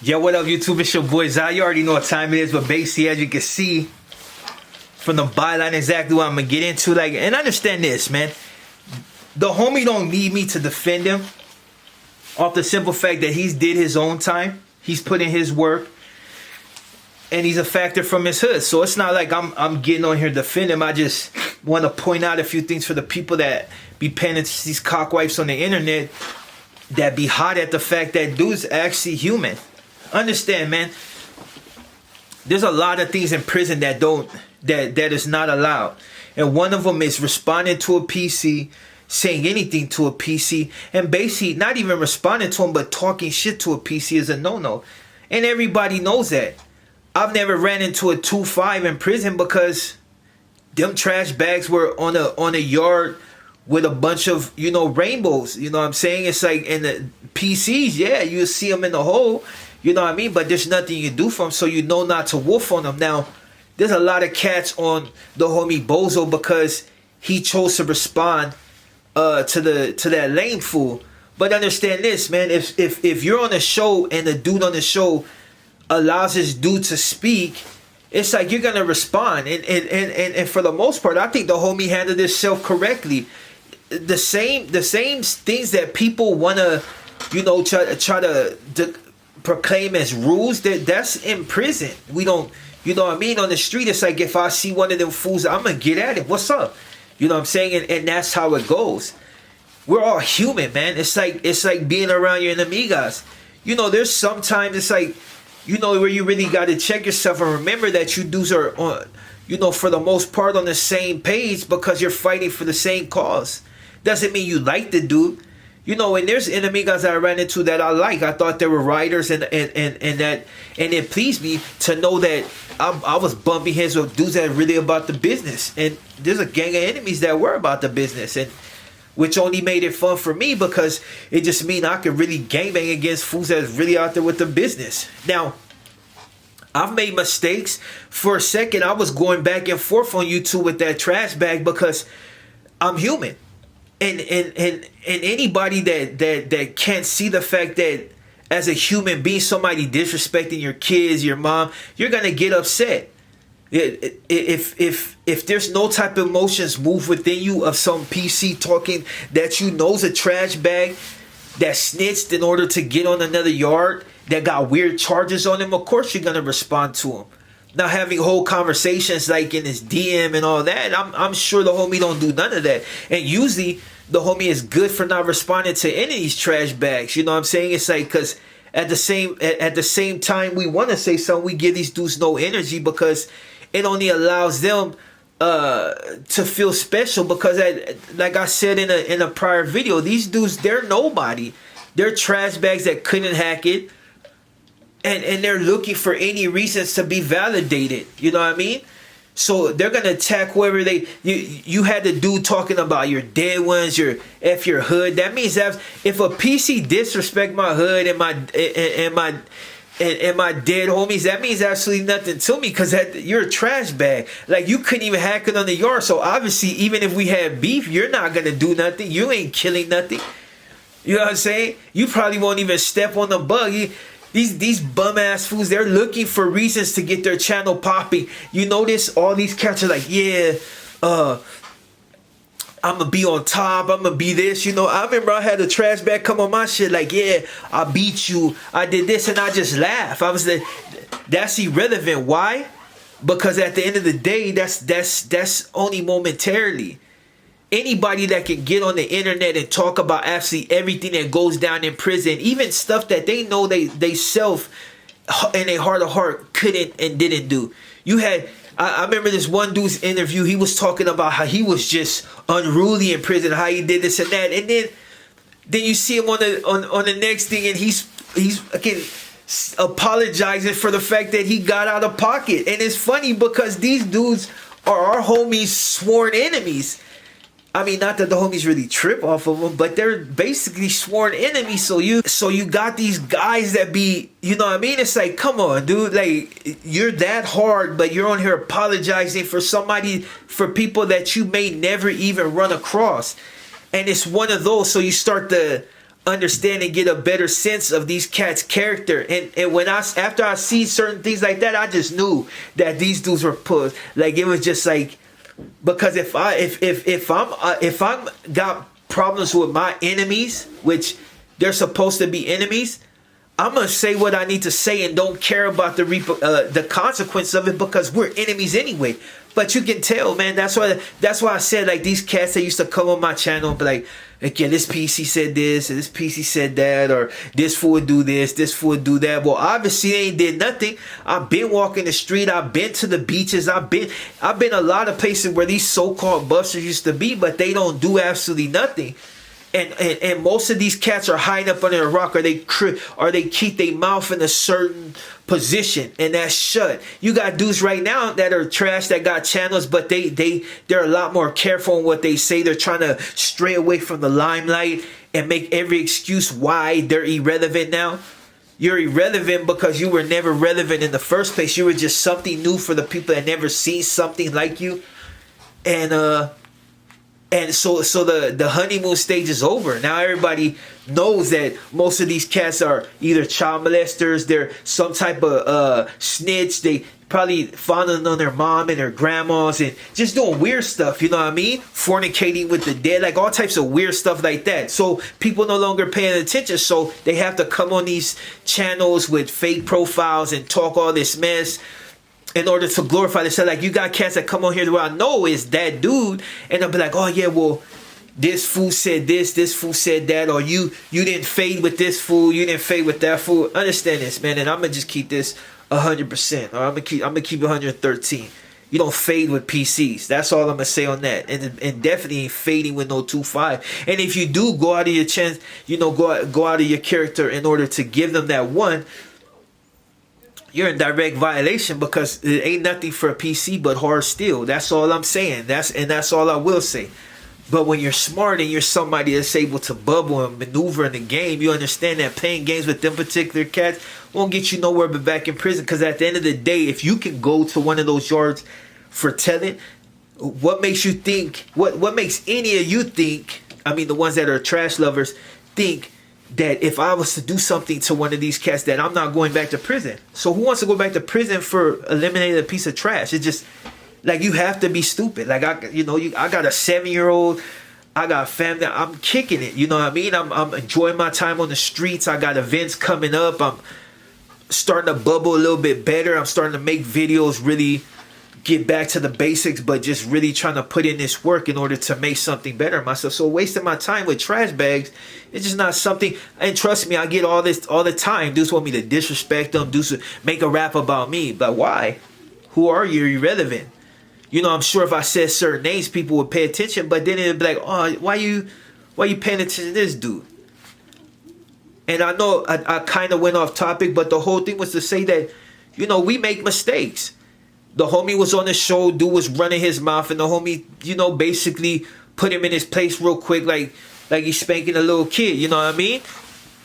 Yo, what up, YouTube? It's your boy Zai. You already know what time it is, but basically, as you can see from the byline, exactly what I'm gonna get into. Like, and understand this, man. The homie don't need me to defend him off the simple fact that he's did his own time. He's put in his work, and he's a factor from his hood. So it's not like I'm getting on here to defend him. I just want to point out a few things for the people that be paying attention to these cockwipes on the internet that be hot at the fact that dude's actually human. Understand, man, there's a lot of things in prison that is not allowed, and one of them is responding to a PC, saying anything to a PC, and basically not even responding to him but talking shit to a PC is a no-no, and everybody knows that. I've never ran into a 2-5 in prison because them trash bags were on a yard with a bunch of, rainbows. You know what I'm saying? It's like in the PCs, yeah, you see them in the hole. You know what I mean? But there's nothing you can do for them, so you know not to wolf on them. Now, there's a lot of cats on the homie Bozo because he chose to respond to that lame fool. But understand this, man. If you're on a show and the dude on the show allows this dude to speak, it's like you're gonna respond. And for the most part, I think the homie handled himself correctly. The same things that people wanna, try to proclaim as rules, that's in prison. We don't, you know what I mean? On the street, it's like if I see one of them fools, I'm gonna get at it. What's up? You know what I'm saying? And that's how it goes. We're all human, man. It's like being around your enemigas. There's sometimes it's like, where you really got to check yourself and remember that you dudes are on, for the most part on the same page because you're fighting for the same cause. Doesn't mean you like the dude. And there's enemigas that I ran into that I like. I thought they were writers and it pleased me to know that I was bumping heads with dudes that are really about the business. And there's a gang of enemies that were about the business, and which only made it fun for me because it just mean I could really gangbang against fools that's really out there with the business. Now, I've made mistakes. For a second, I was going back and forth on YouTube with that trash bag because I'm human. And anybody that can't see the fact that as a human being, somebody disrespecting your kids, your mom, you're gonna get upset. If there's no type of emotions move within you of some PC talking that know's a trash bag that snitched in order to get on another yard that got weird charges on him, of course you're gonna respond to him. Now, having whole conversations like in his DM and all that, I'm sure the homie don't do none of that. And usually the homie is good for not responding to any of these trash bags. You know what I'm saying? It's like, because at the same time we want to say something, we give these dudes no energy because it only allows them to feel special. Because like I said in a prior video, these dudes, they're nobody. They're trash bags that couldn't hack it. And they're looking for any reasons to be validated. You know what I mean? So they're gonna attack whoever you had the dude talking about your dead ones, your hood. That means that if a PC disrespect my hood and my dead homies, that means absolutely nothing to me because you're a trash bag. Like, you couldn't even hack it on the yard. So obviously, even if we had beef, you're not gonna do nothing. You ain't killing nothing. You know what I'm saying? You probably won't even step on the bug. These bum ass fools, they're looking for reasons to get their channel popping. You notice all these cats are like, yeah, I'm gonna be on top, I'm gonna be this. I remember I had a trash bag come on my shit like, yeah, I beat you, I did this, and I just laugh. I was like, that's irrelevant. Why? Because at the end of the day, that's only momentarily. Anybody that can get on the internet and talk about absolutely everything that goes down in prison, even stuff that they know they self in their heart of heart couldn't and didn't do. I remember this one dude's interview. He was talking about how he was just unruly in prison, how he did this and that, and then you see him on the next thing, and he's again apologizing for the fact that he got out of pocket. And it's funny because these dudes are our homies' sworn enemies. I mean, not that the homies really trip off of them, but they're basically sworn enemies. So you got these guys that be, you know what I mean? It's like, come on, dude. Like, you're that hard, but you're on here apologizing for people that you may never even run across. And it's one of those. So you start to understand and get a better sense of these cats' character. And when after I see certain things like that, I just knew that these dudes were put. Like, it was just like, because if I'm got problems with my enemies, which they're supposed to be enemies, I'm gonna say what I need to say and don't care about the consequence of it, because we're enemies anyway. But you can tell, man. That's why I said, like, these cats that used to come on my channel and be like, yeah, this PC said this and this PC said that, or this fool would do this fool would do that. Well, obviously they ain't did nothing. I've been walking the street. I've been to the beaches. I've been a lot of places where these so-called busters used to be, but they don't do absolutely nothing. And most of these cats are hiding up under a rock, or they keep their mouth in a certain position, and that's shut. You got dudes right now that are trash, that got channels, but they're a lot more careful in what they say. They're trying to stray away from the limelight and make every excuse why they're irrelevant now. You're irrelevant because you were never relevant in the first place. You were just something new for the people that never seen something like you. And so the honeymoon stage is over. Now everybody knows that most of these cats are either child molesters, they're some type of snitch, they probably fondling on their mom and their grandmas and just doing weird stuff, you know what I mean? Fornicating with the dead, like all types of weird stuff like that. So people no longer paying attention, so they have to come on these channels with fake profiles and talk all this mess in order to glorify themselves. Like, you got cats that come on here where I know is that dude, and they'll be like, oh yeah, well, this fool said this fool said that, or you didn't fade with this fool, you didn't fade with that fool. Understand this, man, and I'm gonna just keep this 100%, or I'm gonna keep 113. You don't fade with PCs. That's all I'm gonna say on that. And definitely ain't fading with no 2.5. And if you do go out of your chance, go out of your character in order to give them that one, you're in direct violation, because it ain't nothing for a PC but hard steel. That's all I'm saying. That's all I will say. But when you're smart and you're somebody that's able to bubble and maneuver in the game, you understand that playing games with them particular cats won't get you nowhere but back in prison. Because at the end of the day, if you can go to one of those yards for telling, what makes you think, what makes any of you think, I mean the ones that are trash lovers, think that if I was to do something to one of these cats that I'm not going back to prison? So who wants to go back to prison for eliminating a piece of trash? It's just like, you have to be stupid. Like, I got a 7-year-old, I got family, I'm kicking it, you know what I mean? I'm enjoying my time on the streets. I got events coming up. I'm starting to bubble a little bit better. I'm starting to make videos, really get back to the basics, but just really trying to put in this work in order to make something better of myself. So wasting my time with trash bags, it's just not something. And trust me, I get all this all the time. Dudes want me to disrespect them, dudes make a rap about me. But why? Who are you? You're irrelevant. I'm sure if I said certain names, people would pay attention, but then it'd be like, oh, why you paying attention to this dude? And I know I kind of went off topic, but the whole thing was to say that, we make mistakes. The homie was on the show, dude was running his mouth, and the homie, basically put him in his place real quick, like he's spanking a little kid, you know what I mean?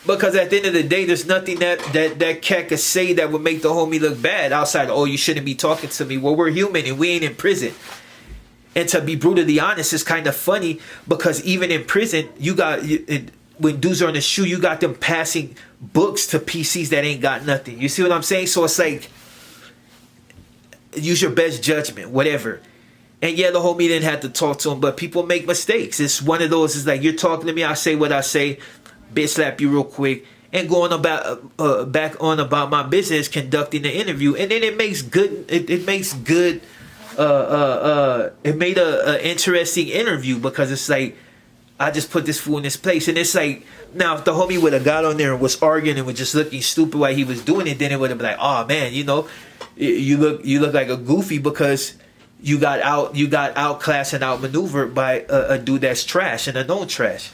Because at the end of the day, there's nothing that cat could say that would make the homie look bad outside, oh, you shouldn't be talking to me. Well, we're human and we ain't in prison. And to be brutally honest, it's kind of funny, because even in prison, when dudes are on the shoe, you got them passing books to PCs that ain't got nothing. You see what I'm saying? So it's like, use your best judgment, whatever. And yeah, the homie didn't have to talk to him, but people make mistakes. It's one of those, it's like, you're talking to me, I say what I say, bitch slap you real quick, and going about back on about my business, conducting the interview. And then it makes good, it made a interesting interview, because it's like, I just put this fool in this place. And it's like, now if the homie would have got on there and was arguing and was just looking stupid while he was doing it, then it would have been like, oh man, you look like a goofy, because you got outclassed and outmaneuvered by a dude that's trash and a known trash.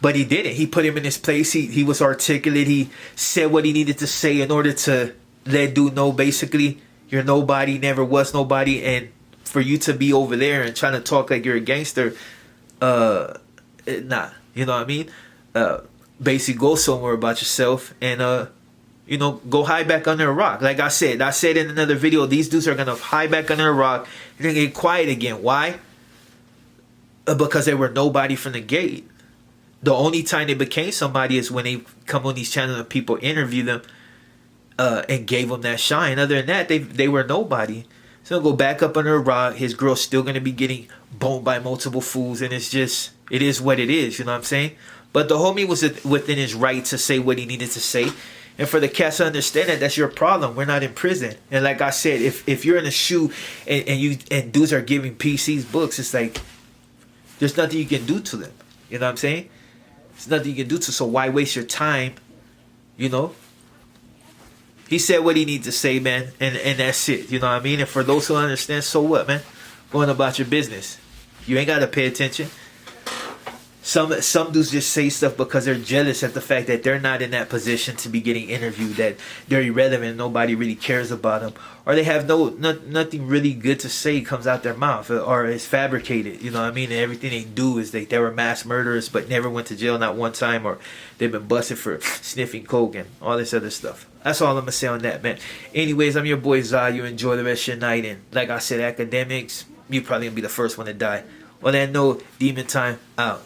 But he didn't. He put him in his place. He was articulate. He said what he needed to say in order to let dude know, basically, you're nobody, never was nobody, and for you to be over there and trying to talk like you're a gangster, nah, you know what I mean? Basically, go somewhere about yourself and go hide back under a rock. Like I said in another video, these dudes are gonna hide back under a rock and then get quiet again. Why? Because they were nobody from the gate. The only time they became somebody is when they come on these channels and people interview them and gave them that shine. Other than that, they were nobody. So he'll go back up under a rock. His girl's still gonna be getting boned by multiple fools, and it is what it is. You know what I'm saying? But the homie was within his right to say what he needed to say. And for the cats to understand that, that's your problem. We're not in prison. And like I said, if you're in a shoe and dudes are giving PCs books, it's like there's nothing you can do to them. You know what I'm saying? There's nothing you can do to. So why waste your time? You know. He said what he needs to say, man, and that's it. You know what I mean? And for those who understand, so what, man? Going about your business. You ain't gotta pay attention. Some dudes just say stuff because they're jealous at the fact that they're not in that position to be getting interviewed, that they're irrelevant, nobody really cares about them, or they have nothing really good to say comes out their mouth, or is fabricated. You know what I mean? And everything they do is they were mass murderers but never went to jail not one time, or they've been busted for sniffing coke and all this other stuff. That's all I'm gonna say on that, man. Anyways, I'm your boy Zah. You enjoy the rest of your night, and like I said, academics, you probably gonna be the first one to die. On that note, Demon Time out.